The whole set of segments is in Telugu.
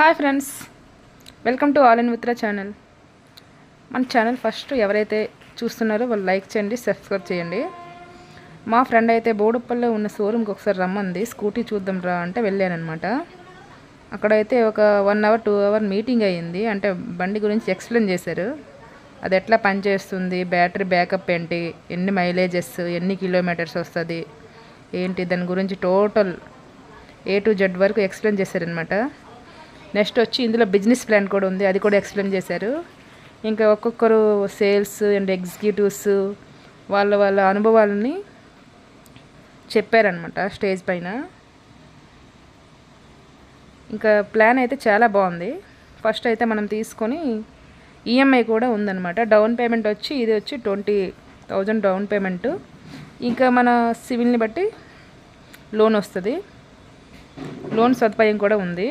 Hi friends, welcome to all in విత్రా channel. మన ఛానల్ ఫస్ట్ ఎవరైతే చూస్తున్నారో వాళ్ళు లైక్ చేయండి, సబ్స్క్రైబ్ చేయండి. మా ఫ్రెండ్ అయితే బోడుప్పల్లో ఉన్న షోరూమ్కి ఒకసారి రమ్మంది, స్కూటీ చూద్దాం రా అంటే వెళ్ళానమాట. అక్కడైతే ఒక 1 అవర్ 2 అవర్ మీటింగ్ అయ్యింది. అంటే బండి గురించి ఎక్స్ప్లెయిన్ చేశారు. అది ఎట్లా పనిచేస్తుంది, బ్యాటరీ బ్యాకప్ ఏంటి, ఎన్ని మైలేజెస్, ఎన్ని కిలోమీటర్స్ వస్తుంది ఏంటి, దాని గురించి టోటల్ A to Z వరకు ఎక్స్ప్లెయిన్ చేశారనమాట. నెక్స్ట్ వచ్చి ఇందులో బిజినెస్ ప్లాన్ కూడా ఉంది, అది కూడా ఎక్స్ప్లెయిన్ చేశారు. ఇంకా ఒక్కొక్కరు సేల్స్ అండ్ ఎగ్జిక్యూటివ్స్ వాళ్ళ అనుభవాలని చెప్పారనమాట స్టేజ్ పైన. ఇంకా ప్లాన్ అయితే చాలా బాగుంది. ఫస్ట్ అయితే మనం తీసుకొని ఈఎంఐ కూడా ఉందన్నమాట. డౌన్ పేమెంట్ వచ్చి ఇది వచ్చి 20,000 డౌన్ పేమెంట్. ఇంకా మన సివిల్ని బట్టి లోన్ వస్తుంది. లోన్ సదుపాయం కూడా ఉంది.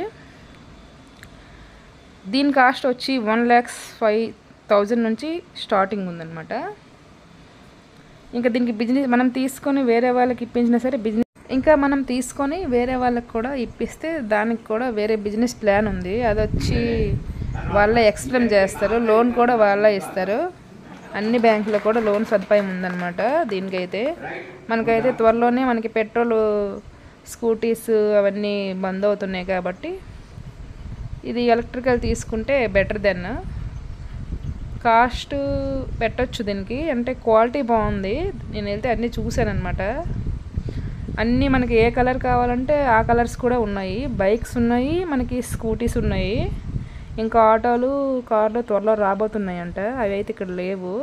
దీని కాస్ట్ వచ్చి 1,05,000 నుంచి స్టార్టింగ్ ఉందన్నమాట. ఇంకా దీనికి బిజినెస్ మనం తీసుకొని వేరే వాళ్ళకి ఇప్పించినా సరే ఇంకా మనం తీసుకొని వేరే వాళ్ళకి కూడా ఇప్పిస్తే దానికి కూడా వేరే బిజినెస్ ప్లాన్ ఉంది. అది వచ్చి వాళ్ళే ఎక్స్ప్లెయిన్ చేస్తారు. లోన్ కూడా వాళ్ళే ఇస్తారు. అన్ని బ్యాంకులో కూడా లోన్ సదుపాయం ఉందన్నమాట. దీనికైతే మనకైతే త్వరలోనే మనకి పెట్రోల్ స్కూటీస్ అవన్నీ బంద్ అవుతున్నాయి కాబట్టి ఇది ఎలక్ట్రికల్ తీసుకుంటే బెటర్ దెన్. కాస్ట్ పెట్టచ్చు దీనికి, అంటే క్వాలిటీ బాగుంది. నేను వెళ్తే అన్నీ చూశానమాట. అన్నీ మనకి ఏ కలర్ కావాలంటే ఆ కలర్స్ కూడా ఉన్నాయి. బైక్స్ ఉన్నాయి, మనకి స్కూటీస్ ఉన్నాయి. ఇంకా ఆటోలు కార్లు త్వరలో రాబోతున్నాయి అంట, అవి అయితే ఇక్కడ లేవు.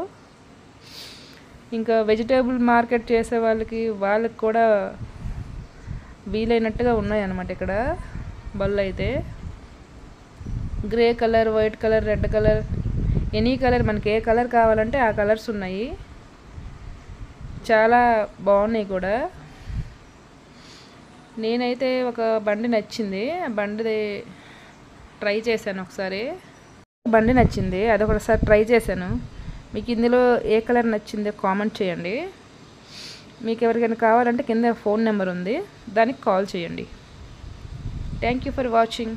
ఇంకా వెజిటేబుల్ మార్కెట్ చేసే వాళ్ళకి కూడా వీలైనట్టుగా ఉన్నాయి అన్నమాట. ఇక్కడ బళ్ళు అయితే grey colour, white colour, red colour, any colour మనకి ఏ కలర్ కావాలంటే ఆ కలర్స్ ఉన్నాయి. చాలా బాగున్నాయి కూడా. నేనైతే ఒక బండి నచ్చింది, బండి ట్రై చేశాను ఒకసారి. బండి నచ్చింది, అదొకసారి ట్రై చేశాను. మీకు ఇందులో ఏ కలర్ నచ్చిందో కామెంట్ చేయండి. మీకు ఎవరికైనా కావాలంటే కింద ఫోన్ నెంబర్ ఉంది, దానికి కాల్ చేయండి. Thank you for watching.